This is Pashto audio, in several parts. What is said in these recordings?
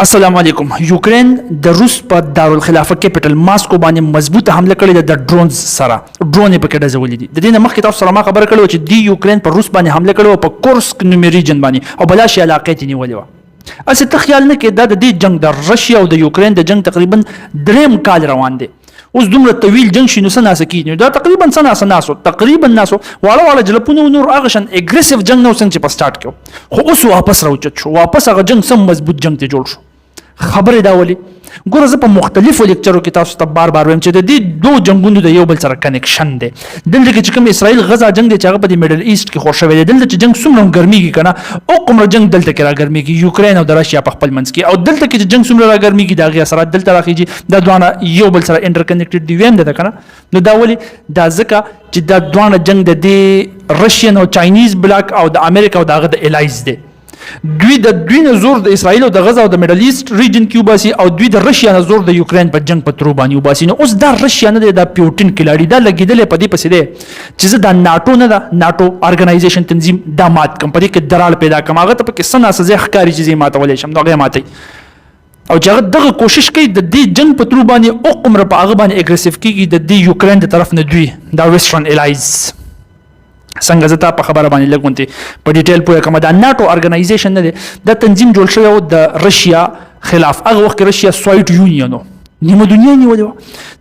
السلام علیکم. یوکرین د روس په دارالخلافه کیپټل ماسکو باندې مضبوطه حمله کړې ده د ډرونز سره. ډرون یې پکې ډزولې دي. د دې نه مخکې تاسو سره ما خبره کړې وه چې دی یوکرین په روس باندې حمله کړې وه په کورسک نومي ریجن باندې او بلا شي علاقې یې نیولې وه. هسې ته خیال نه کړې دا د دې جنګ د رشیا او د یوکرین د جنګ تقریبا 3 کال روان دی. اوس دومره طویل جنگ شي نو څه ناسه کېږي. دا تقریبا څه ناسو تقریبا ناسو واړه واړه جلپونه نور هغه شان اګریسیو جنګ نو څنګه چې په سټارټ کړو خو اوس واپس راوچت شو. واپس هغه جنگ سم مضبوط جنگ ته جوړ شو. خبرې دا ولي ګوره زه په مختلفو لیکچرو کې تاسو ته بار بار وایم چې د دې دوه جنګونو د یو بل سره کنیکشن دی. دلته کې چې کوم اسرائیل غزا جنگ دی چې هغه په د میډل ایسټ کې خور شوی دی. دلته چې جنگ څومره ګرمیږي که نه اوقمره جنگ دلته کې راګرمیږي یوکرین او د رشیا په خپل منځ کې. او دلته کې چې جنگ څومره راګرمیږي د هغې اثرات دلته راخیږي. دا دواړه یو بل سره انټر کنیکټډ دي. ویم ده که نه نو دا ولې دا ځکه چې دا دواړه جنگ د دې رشین او چاینیز بلاک او د امریکا او د هغه د الایز دی. دوی نه زور د اسرائیل او د غزا او د میډل ایسټ ریجن کې وباسي او دوی د رشیا نه زور د یوکرین په جنگ په ترو باندې وباسي. نو اوس دا رشیا نه دی دا پیوټین کلاړي دا لګېدلی په دې پسې دی چې زه دا ناټو نه ده ناټو ارګنایزیشن تنظیم دا مات کړم په دې کې دراړ پیدا کړم هغه ته پکې څه ناسه ځای ښکاري چې زه یې ماتولی شم نو هغه یې ماتوي او چې هغه دغه کوشش کوي د دې جنگ په ترو باندې اوقمره په هغه باندې اګریسیو کېږي د دې یوکرین د طرف نه دوی دا ویسټرن الایز څنګه زه تا په خبره باندې لږ غونتې په ډیټیل پوه کوم. دا ناټو ارګنایزیشن نه دی دا تنظیم جوړ شوی و د رشیا خلاف. هغه وخت کې رشیا سوویت یونین و نیمه دنیا یې نیولې وه.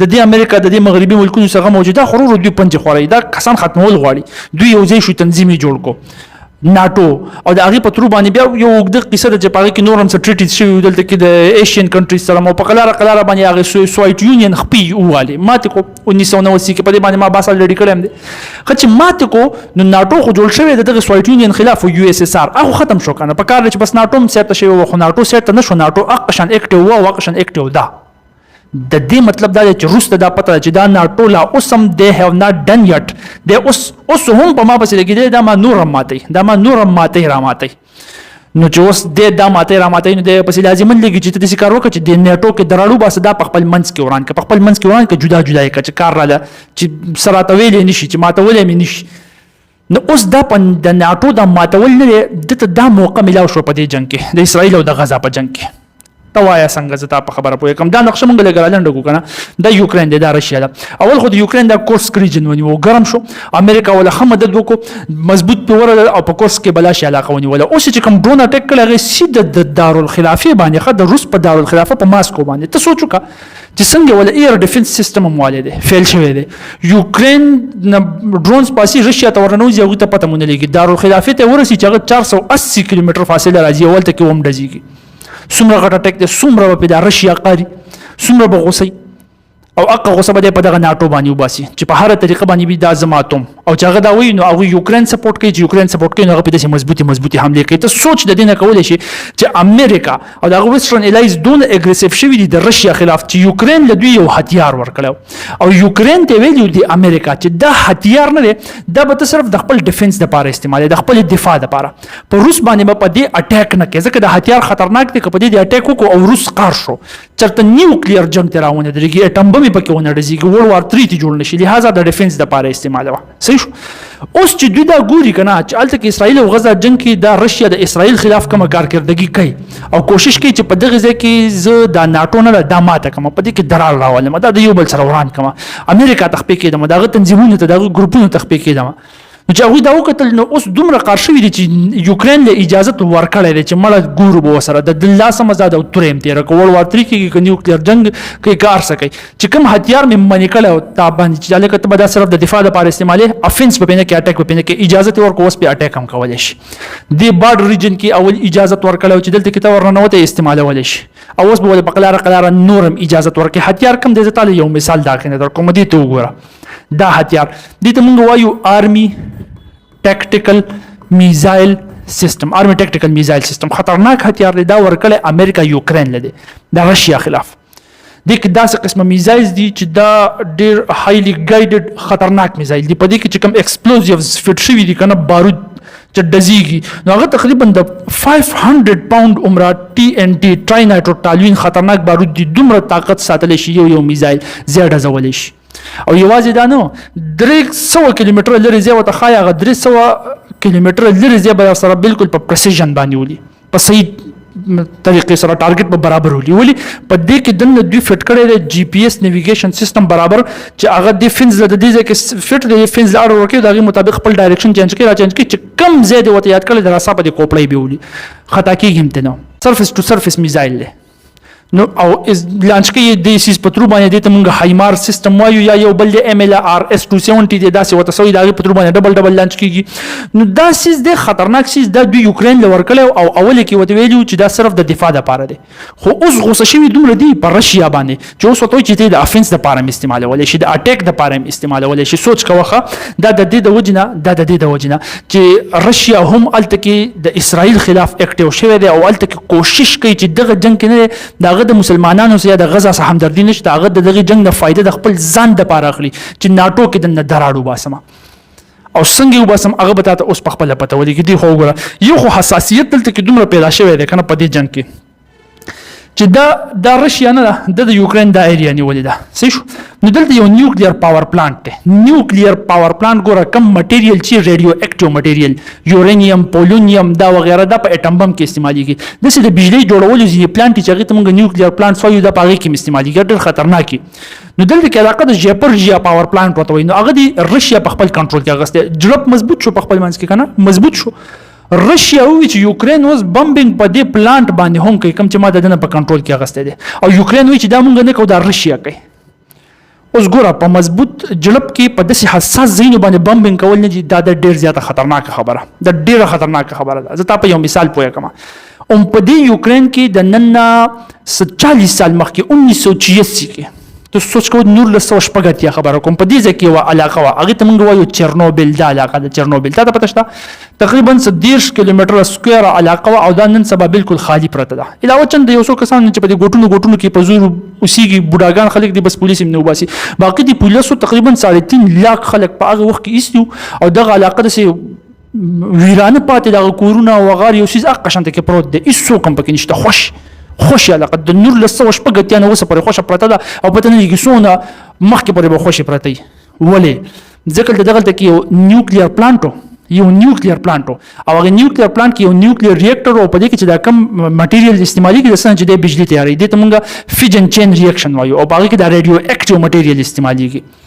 د دې امریکا د دې مغربي ملکونو څخه موجوده خو ورو دوی پنجې خوړوي دا کسان ختمول غواړي. دوی یو ځای شو تنظیم یې جوړ کړو ناټو او د هغې په ترو باندې بیا یو اوږده قصه ده چې په هغې کې نور هم څه ټریټیز شوي دلته کې د ایشین کنټریز سره مو په قلاره باندې هغې سوویت یونین خپې ووالې ماتې کړو 1989 کې په دې باندې ما بحث الریډي کړی هم دی. ښه چې ماتې کړو نو ناټو خو جوړ شوی د دغه سوویت یونین خلاف یو اس اس ار هغه ختم شو که نه په کار دی چې بس ناټو هم سیرته شوی وه خو ناټو سیرته نه شو. ناټو هغه شان اکټیو وه او هغه شان اکټیو ده. د دې مطلب دا دی چې روس ته دا پته ده چې دا ناټو لا اوس هم دی هیو ناټ ډن یټ دی اوس هم په ما پسې لګېدلی دا ما نور هم ماتوي را ماتوي. نو چې اوس دی دا ماتوي را ماتوي نو دی پسې لازمن لګي چې ته داسې کار وکړه چې د نیټو کې د راړو باسه دا په خپل منځ کې وران کړه په خپل منځ کې وران کړه جدا یې کړه چې کار راله چې سره راته ویلی نه شي چې ماتولی مې نه شي. نو اوس دا د ناټو دا ماتول نه دی دته دا موقع میلاو شو په دې جنګ کې د اسرائیل او د غزا په جنګ کې. ته وایه څنګه زه تا په خبره پوه کوم. دا نقشه مونږ لږ رالنډه کړو که نه دا یوکرین دی دا رشیا ده. اول خو د یوکرین دا کورسک ریجن ونیو ګرم شو امریکا وله ښه مدد وکړو مضبوط پې ورغله او په کورسک کې بلا شي علاقه ونیوله. اوس چې کوم ډرون اټیک کړی هغې سیده د دارالخلافې باندې ښه د روس په دارالخلافه په ماسکو باندې ته سوچ وکړه چې څنګه وله ایر ډیفنس سیسټم هم والی دی فیل شوی دی. یوکرین نه ډرونز پاسي رشیا ته ورننوځي هغوی ته پته مونه لګي دارالخلافې ته ورسي چې هغه 480 کیلومتر فاصله راځي اولته کې هم ډزیږي. څومره غټ اټیک دی څومره به پې دا رشیا قاري څومره به غوسئ او هغه غوسه به دی په دغه ناټو باندې وباسي چې په هره طریقه باندې وي دا زه ماتوم او چې هغه دا وایي نو هغوی یوکرین سپورټ کوي چې یوکرین سپورټ کوي نو هغه پې داسې مضبوطې حملې کوي. ته سوچ د دې نه کولی شي چې امریکا او د هغه ویسټرن الایز دونه اګریسیو شوي دي د رشیا خلاف چې یوکرین له دوی یو هتیار ورکړی او یوکرین ته ویلي دي امریکا چې دا هتیار نه دی دا به ته صرف د خپل ډیفنس دپاره استعمالوي د خپل دفاع دپاره. په روس باندې به په دې اټیک نه کوي ځکه د هتیار خطرناک دی که په دې د اټیک وکړو او روس قار شو چېرته نیوکلیر جنګ ته راونه درېږي اټم بم یې پکې ونه ډزېږي ورلډ وار 3 ته جوړ نه شي لهذا د ډیفنس دپاره استعمالوه. صحیح شو. اوس چې دوی دا ګوري که نه چې هلته کې اسرائیل او غزا جنګ کې دا رشیا د اسرائیل خلاف کومه کارکردګي کوي او کوشش کوي چې په دغه ځای کې زه دا ناټو نه دا ماته کړم په دې کې درار راولم دا د یو بل سره وران کړم امریکا ته خپې کېدم د هغه تنظیمونو ته د هغه ګروپونو ته خپې کېدم. نو چې هغوی دا وکتل نو اوس دومره قار شوي دي چې یوکرین له اجازت ورکړی دی چې مړه ګورو به ورسره د لاسه مزاد او توره یې تېره کړه ورلډ وار 3 کېږي که نیوکلیر جنګ کوي که هر څه کوي چې کوم هتیار مې منې کړی او تا باندې چې هلکه ته به دا صرف د دفاع دپاره استعمالوې افینس به پې نه کوې اټیک به پې نه کوې اجازت یې ورکړو اوس پې اټیک هم کولی شي. دې بارډر ریجن کې اول اجازت ورکړی و چې دلته کې ته ورننوتی استعمالولی شي او اوس به ولې په قلاره نور هم اجازت ورکړي. هتیار کوم دی زه تاله یو مثال دا کې نه درکوم دې ته وګوره دا هتیار دې ته موږ وایو آرمي ټیکټیکل میزایل سیستم آرمی ټیکټیکل میزایل سیستم خطرناک هتیار دی دا ورکړی امریکا یوکرین له دی د رشیا خلاف. دې کې داسې قسمه میزایلز دي چې دا ډېر هایلی ګایډډ خطرناک میزایل دي په دې کې چې کوم ایکسپلوزیوز فټ شوي دي که نه بارود چې ډزیږي نو هغه تقریبا د 500 پاونډ عمره TNT ټرای نایټروټالوین خطرناک بارود دي دومره طاقت ساتلی شي یو میزایل ځای ډزولی شي. او یوازې دا نه 300 کیلومتره لرې ځای ورته ښایي هغه 300 کیلومتره لرې ځای به سره بلکل په پرسیژن باندې ولي په صحیح طریقې سره ټارګټ په برابر ولي په دې کې دنه دوی فټ کړی دی جی پی ایس نیویګیشن سیستم برابر چې هغه د فینز د دې ځای کې فټ دی فینز لاړ ورکړي دغه مطابق خپل ډایرکشن چینج کړي را چینج کړي چې کم ځای دی وته یاد کړی د راسا په دې کوپړی به ولي خطا کېږي هم ته نو سرفیس ټو سرفیس میزایل دی نو او لانچ کې د سیس پترو باندې د تمغه هایمار سیستم وایو یا یو بل د ام ال ار اس 270 د داسې وته سوی د پترو باندې ډبل لانچ کیږي نو دا سیس د خطرناک سیس د یوکرين لور کړو او اول کې وته ویلو چې دا صرف د دفاع لپاره دی خو اوس غوسه شوی دومره دی پر رشیا باندې چې اوس وته چې د افنس لپاره استعمالول شي د اٹیک لپاره استعمالول شي سوچ کوخه دا د دې د وجنه د وجنه چې رشیا هم الته د اسرائیل خلاف اکټیو شوی دی او الته کوشش کوي چې دغه جنگ کې نه د مسلمانانو سره د غزا سره همدردي نشته هغه دغه جنگ نه فائدہ د خپل ځان د پاره اخلي چې ناتو کې د دراړو باسمه او څنګه وباسم هغه به تاسو اوس په خپل پته ولګي دی خو وګوره یو خو حساسیت دلته کې دومره پیدا شوی دی کنه په دې جنگ کې چې دا رشیا نه د یوکرين د ایریا نیولې ده صحیح شو نو دلته یو نیوکلیر پاور پلانټ دی نیوکلیر پاور پلانټ ګوره کم مټیریل چې ریډیو اکټیو مټیریل یورانیم پولونیم دا وغیرہ دا په اټم بم کې استعمالېږي د د بجلی جوړولو ځینې پلانټ چې هغه ته موږ نیوکلیر پلانټ وایو دا په هغه کې استعمالېږي ډېر خطرناک نو دلته کې علاقه د ژپرژیا پاور پلانټ وته وي نو هغه د رشیا په خپل کنټرول کې اغسته جړپ مضبوط شو په خپل منځ کې کنه مضبوط شو رشیا وی چې یوکرين اوس بمبینګ په دې پلانټ باندې هم کوي کوم چې ما د دنه په کنټرول کې اغسته دي او یوکرين وی چې دا مونږ نه کوو دا رشیا کوي اوس ګوره په مضبوط جړپ کې په داسې حساس ځینو باندې بمبینګ کول نه دي دا د ډیر زیاته خطرناک خبره ده ډیره خطرناک خبره ده زه تاسو په یو مثال پوهه کوم په دې یوکرين کې د نن 40 سال مخکې 1986 کې ته سوچ کو نور له سو شپږتیا خبره کوم په دې ځکه وا علاقه وا هغه ته مونږ وایو چرنوبل دا علاقه د چرنوبل ته پته شته تقریبا 30 کیلومتر سکوير علاقه او دا نن سبا بالکل خالی پرته ده علاوه چند یو څو کسان چې په دې ګوټونو کې په زور اوسېږي بوډاګان خلک دي بس پولیس هم نه وباسي باقي دي پولیسو تقریبا 3.5 لاک خلک په هغه وخت کې ایستو او دغه علاقه د ویرانه پاتې دغه کورونه او غار یو سیز اقشنته کې پروت دی هیڅ کوم پکې نشته خوش علاقه د نور له سو شپږتیا نه وسه پرې خوشه پرته ده او پته نه لګي سونه مخکې پرې به خوشې پرته وي ولې ځکه دغه کې یو نیوکلیر پلانټ او هغه نیوکلیر پلانټ کې یو نیوکلیر ریاکټر او په دې کې چې دا کم مټیریل استعمالي کې د سن چې د بجلی تیاری دي ته مونږه فیجن چین ریاکشن وایو او هغه کې دا ریډیو اکټیو مټیریل استعمالي کې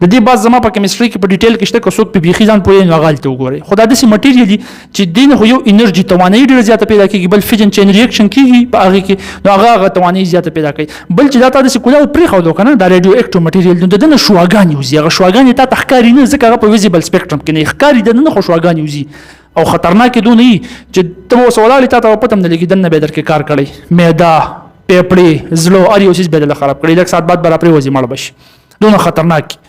د دې باز زما په کیمستري کې په ډیټیل کې شته که څوک په بيخي ځان پوهې نو غلطه وګوري خدای د سي مټیریل چې دین خو یو انرژي توانایي ډیره زیاته پیدا کوي بل فیجن چین ریاکشن کیږي په هغه کې نو هغه توانایي زیاته پیدا کوي بل چې دا تاسو کوله پرې خو کنه دا ریډیو اکټیو مټیریل نو د نه شواګان یوزي هغه شواګان ته تخکاری نه ځکه هغه په ویزیبل سپیکټرم کې نه ښکاری د نه خو شواګان یوزي او خطرناک دونه چې ته وسوالال ته پته نه لګي دنه به در کې کار کړی میدا پیپړي زلو ار یو سیس بدل خراب کړی لکه سات بعد برابر وځي مړ بش دونه خطرناک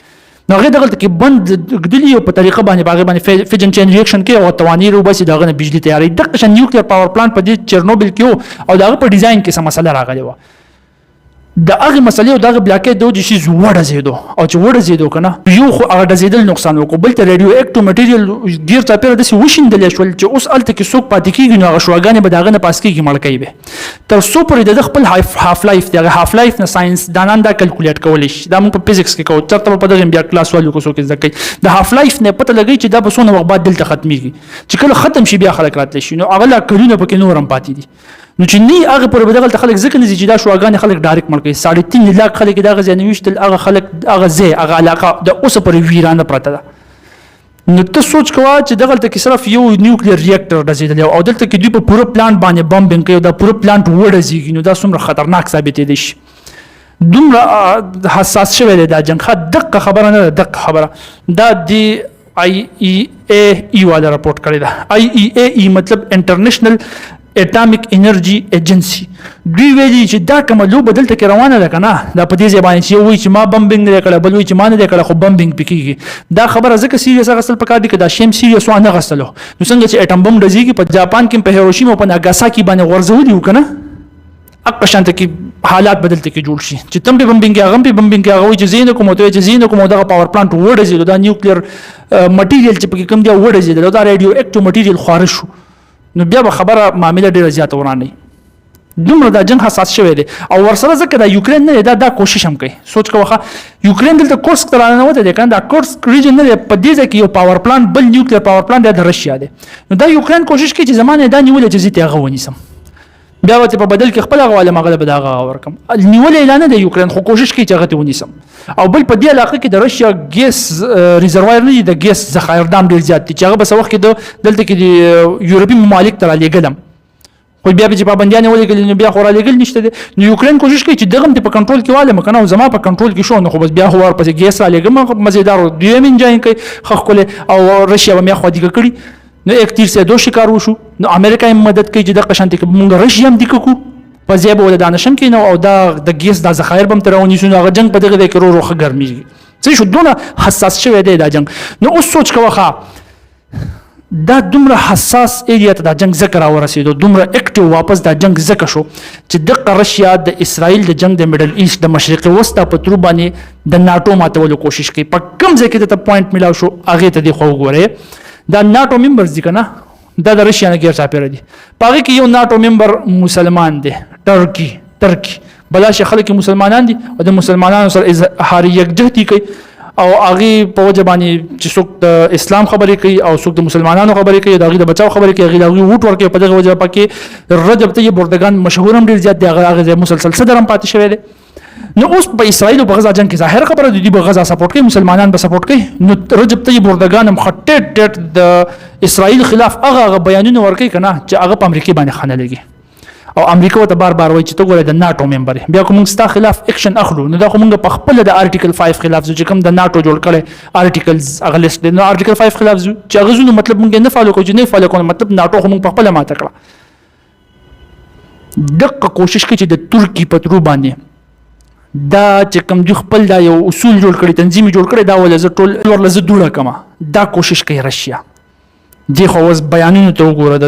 نو هغه دغه کې بند غدلی په طریقه باندې فیجن چین ریاکشن کې او توانایي رو بس دغه نه بجلی تیاری د قشن نیوکلیر پاور پلانټ په دې چرنوبل کې او دغه په ډیزاین کې سم مسله راغلی و د هغه مسلې او دغه بلاکې دوه شي وړه زیدو او چې وړه زیدو کنه یو خو هغه د زیدل نقصان وکړ بل ته ریډیو اکټیو مټیریل ډیر څه پیره د سی وشیندل شول چې اوس الته کې څوک پاتې کیږي نو هغه شواګانې به دغه نه پاس کیږي مړ کوي به تر څو پرې د خپل هاف لایف دغه هاف لایف نه ساينس دانان دا کیلکولیټ کول شي دا موږ په فزکس کې کوو چرته په دغه بیا کلاس والو کو څوک ځکه د هاف لایف نه پته لګی چې دا به څونه وخت بعد دلته ختميږي چې کله ختم شي بیا خلک راتلی شي نو هغه لا کلونه پکې نورم پاتې دي نو چې نه هغه پر بدل خلک ځکه نه چې دا شواګان خلک ډایرکټ مړ کوي 3.5 لاک خلک دا غزنه وشتل هغه خلک هغه زه هغه علاقه د اوس پر ویرانه پرته ده نو ته سوچ کوه چې دغه ته صرف یو نیوکلیر ریاکټر رسیدلی او دلته کې دوی په پوره پلانټ باندې بمبینګ کوي دا پوره پلانټ وړځي نو دا څومره خطرناک ثابت دي شي دومره حساس شوی دی دا جنگ دقه خبره نه دقه خبره دا دی آی ای ای والا رپورټ کړی دا آی ای مطلب انټرنیشنل اټامیک انرژي ایجنسی دوی ویلي چې دا کومه لوبه دلته کې روانه ده کنه دا په دې ځبان چې وایي چې ما بمبینګ نه کړه بل وایي چې ما نه کړه خو بمبینګ پکېږي دا خبره ځکه سیریس غسل پکار دي چې دا شیم سیریس وانه غسلو نو څنګه چې اټم بم ډزيږي په جاپان کې په هیروشیما په ناګاساکي باندې ورزولي وکنه اق شانته کې حالات بدلته کې جوړ شي چې تم په بمبینګ هغه په بمبینګ هغه چې زین کوم ته چې زین کوم دغه پاور پلانټ وړځي دا نیوکلیر مټیریل چې پکې کوم دی وړځي دا ریډیو اکټیو مټیریل خارج شو نو بیا به خبره معاملې ډیره زیاته ورانه دومره دا جنگ حساس شوی دی او ورسره ځکه دا یوکرين نه دا کوشش هم کوي سوچ کوه یوکرين دلته کورسک تر نه وته دی کنه دا کورسک ریجن نه په دې ځکه یو پاور پلانټ بل نیوکلیر پاور پلانټ د رشیا دی نو دا یوکرين کوشش کوي چې زمانه دا نیول چې زیته هغه ونیسم بیا ورته په بدل کې خپل غواله مغله به دا ورکم نیول اعلان د یوکرين خو کوشش کوي چې هغه ته ونیسم او بل په دې علاقه کې د رشیا ګیس ریزروایر نه د ګیس ذخایر دام ډیر زیات دي چې هغه په وخت کې دلته کې د یورپي ممالک تر لګلم خو بیا چې پابندیان ولګل نو بیا خو را لګل نشته نو یوکرين کوشش کوي چې دغه په کنټرول کې واله مکنه او زما په کنټرول کې شو نو خو بس بیا خو ورپسې ګیس را لګم مزیدار دی من جاین کوي خخ او رشیا به مې خو دي کړی نو یک تیر سے دو شکار وشو نو امریکا هم مدد کوي چې د قشنت کې مونږ رشیا هم دکو په ځای به ول دانشم کې نو او د ګیس د ذخایر بم ترونی شو هغه جنگ په دغه کې روخه ګرمي څه شو دونه حساس شوی دی دا جنگ نو اوس سوچ کوه دا دومره حساس ایریا ته دا جنگ ذکر ورسېدو دومره اکټیو واپس دا جنگ ذکر شو چې د رشیا د اسرائیل د جنگ د میډل ایست د مشرق وسطا په تر باندې د ناتو ماتولو کوشش کوي په کم ځای کې ته پوینټ ملاو شو هغه ته دی خو وګوره دا ناتو ممبرز دي کنه دا د رشیا نه غیر چاپیره دي پاره کې یو ناتو ممبر مسلمان دی ترکی بلاشه خلک مسلمانان دي او د مسلمانانو سره اظهار یکجهتي کوي او هغه په وجه باندې چې څوک د اسلام خبرې کوي او څوک د مسلمانانو خبرې کوي د هغه د بچاو خبرې کوي هغه د ووټ ورکوي په دغه وجه پکې رجب طیب اردوغان مشهور هم ډیر زیات دی هغه مسلسل صدر هم پاتې شوی دی نو اوس په اسرائیل او په غزا جنگ کې ظاهر خبره دي په غزا سپورټ کوي مسلمانان به سپورټ کوي نو رجب طیب اردوغان هم خټټ د اسرائیل خلاف هغه بیانونه ورکوي کنه چې هغه په امریکا باندې خانه لګي او امریکا ته بار بار وایي چې ته ګوره د ناتو ممبر بیا کوم ستا خلاف اکشن اخلو نو دا خو موږ په خپل د آرټیکل 5 خلاف چې کوم د ناتو جوړ کړي آرټیکلز هغه لیست نو آرټیکل 5 خلاف چې هغه زونه مطلب موږ نه فالو کوو چې نه فالو کوو مطلب ناتو خو موږ په خپل ماته کړه دغه کوشش کوي چې د ترکی په ترو باندې دا چې کوم دی خپل دا یو اصول جوړ کړي تنظیم جوړ کړي دا ولزه ټول ورلزه دوړه کما دا کوشش کوي رشیا دی خو اوس بیانونه ته وګوره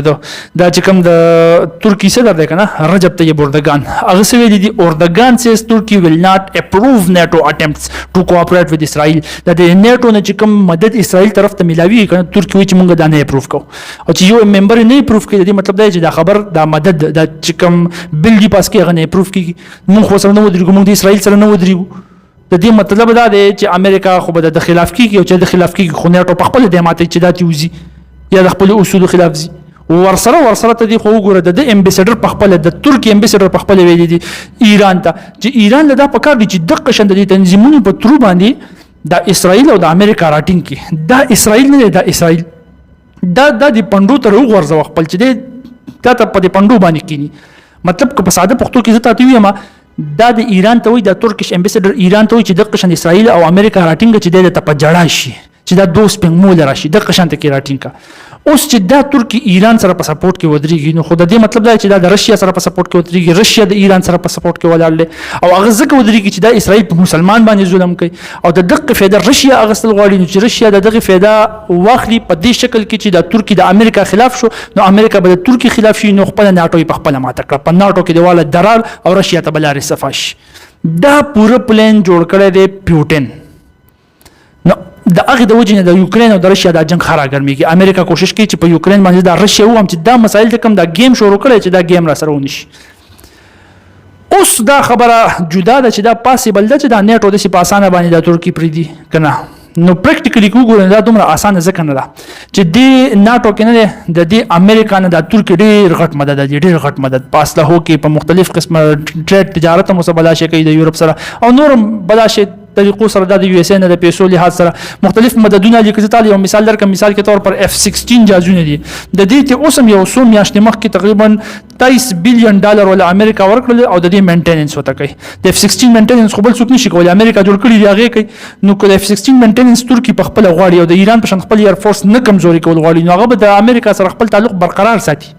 دا چې کوم د ترکی صدر دی کنه رجب طیب اردوغان هغه سوي دي اردوغان says Turkey will not approve NATO attempts to cooperate with Israel دا د نیټو نه چې کوم مدد اسرائیل طرف ته ملاوي کنه ترکی وی چې مونږ دا نه اپروف کوو او چې یو ممبر نه اپروف کوي دا مطلب دی چې دا خبر دا مدد دا چې کوم بل دی پاس کې غنه اپروف کوي مونږ خو سره نه ودرېږو مونږ د اسرائیل سره نه ودرېږو د دې مطلب دا دی چې امریکا خو به د خلاف کیږي او چې د خلاف کیږي خو نیټو په خپل د ماته چې دا تیوزي یا د خپل اصول خلاف زی ورسره ته دی خو وګوره د امبیسډر په خپل د ترکی امبیسډر په خپل ویلي دي ایران ته چې ایران له دا پکار دي چې د قشند دي تنظیمونو په تر باندې د اسرائیل او د امریکا راټینګ کی دا اسرائیل نه دا اسرائیل دا د پندو تر وګورځو خپل چې دا ته په پندو باندې کینی مطلب که په ساده پښتو کې زته اتوي ما دا د ایران ته وي د ترکیش امبیسډر ایران ته وي چې د قشند اسرائیل او امریکا راټینګ چې د په جړا شي چې دا دوه سپنګمول راشي د قشنت کې راټینګه اوس چې دا ترکی ایران سره په سپورټ کې ودرېږي نو خو د دې مطلب دا چې دا د رشیا سره په سپورټ کې ودرېږي رشیا د ایران سره په سپورټ کې ولاړ دی او هغه ځکه ودرېږي چې دا اسرائیل په مسلمان باندې ظلم کوي او د دغه فایده رشیا اغستل غواړي نو چې رشیا د دغه فایده واخلي په دې شکل کې چې د ترکی د امریکا خلاف شو نو امریکا به د ترکی خلاف شي نو خپل ناتو په خپل ماته کړ په ناتو کې دیواله درال او رشیا ته بلاري صفاش دا پوره پلان جوړ کړی دی پیوټن نو د هغه د وجې د یوکرين او د رشیا د جنگ خرا ګرميږي امریکا کوشش کوي چې په یوکرين باندې د رشیا هم چې دا مسایل ته کم دا گیم شروع کړي چې دا گیم را سره ونشي اوس دا خبره جدا ده چې دا پاسبل ده چې دا نیټو د سپاسانه باندې د ترکی پریدي کنه نو پریکټیکلی وګورئ دا دومره اسانه ځکه نه ده چې د ناتو کې نه د امریکا نه د ترکی ډیر غټ مدد دی ډیر غټ مدد پاسله هو کې په مختلف قسمه ټریډ تجارت مو سره بلاشه کوي د یورپ سره او نور بلاشه طریقو سره د یو اس ا نه د پیسو لحاظ سره مختلف مددونه لیکل تعالی یو مثال درکم مثال کے طور پر F-16 جازونه دي د دې ته اوسم یو سوم میاشتې مخکې تقریبا $23 بلین ول امریکا ورکړل او د دې مینټیننس وته کوي د F-16 مینټیننس خو بل څوک نشي کولای امریکا جوړ کړی دی هغه کوي نو کله F-16 مینټیننس ترکی په خپل غواړي او د ایران په شان خپل ایر فورس نه کمزوري کول غواړي نو هغه د امریکا سره خپل تعلق برقرار ساتي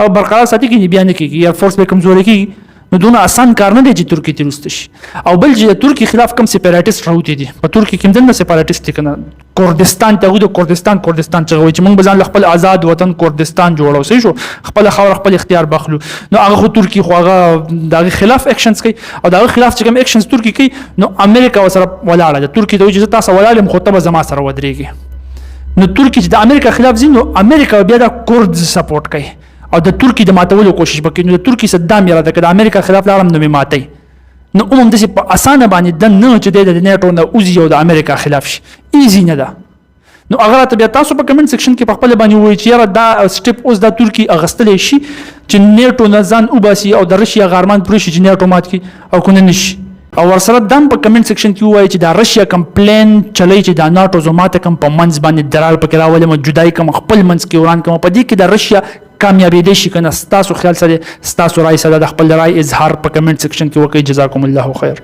او برقرار ساتي کې بیان کوي ایر فورس به کمزوري کوي نو دونه آسان کار نه دی چې ترکی تیرست شي او بل چې ترکی خلاف کم سپیراټیست راوتی دي په ترکی کې دنه سپیراټیست کنه کردستان ته د کردستان چې وایي چې موږ بزن خپل آزاد وطن کردستان جوړو سي شو خپل خاور خپل اختیار بخلو نو هغه ترکی خو هغه دغه خلاف اکشنز کوي او دغه خلاف چې کوم اکشنز ترکی کوي نو امریکا سره ولاړه ده ترکی ته وایي چې تاسو ولاړم خو ته زما سره ودرېږي نو ترکی چې د امریکا خلاف زین نو امریکا بیا د کورد سپورټ کوي او د ترکی د ماتولو کوشش وکړي نو د ترکی صدام یې راځي د امریکا خلاف لاړم نو می ماتي نو عموم د په اسانه باندې د نه چې د نیټو نه اوزي او د امریکا خلاف شي ایزی نه ده نو هغه ته بیا تاسو په کمنټ سیکشن کې په خپل باندې وایي چې دا سټپ اوس د ترکی اغستل شي چې نیټو نه ځان وباسي او د رشیا غارمان پرې شي چې نیټو مات کړي او کنه نشي او ورسره دم په کمنټ سیکشن کې وایي چې دا رشیا کمپلین چلی چې دا ناټو زماته کم په منځ باندې درال پکې راولې مو جدای کم خپل منځ کې وران کم په دې کې د رشیا کامیابی دي شي کنه ستاسو خیال سره ستاسو رائے سره د خپل رائے اظهار په کمنټ سیکشن کې وکړئ جزاکم الله خیر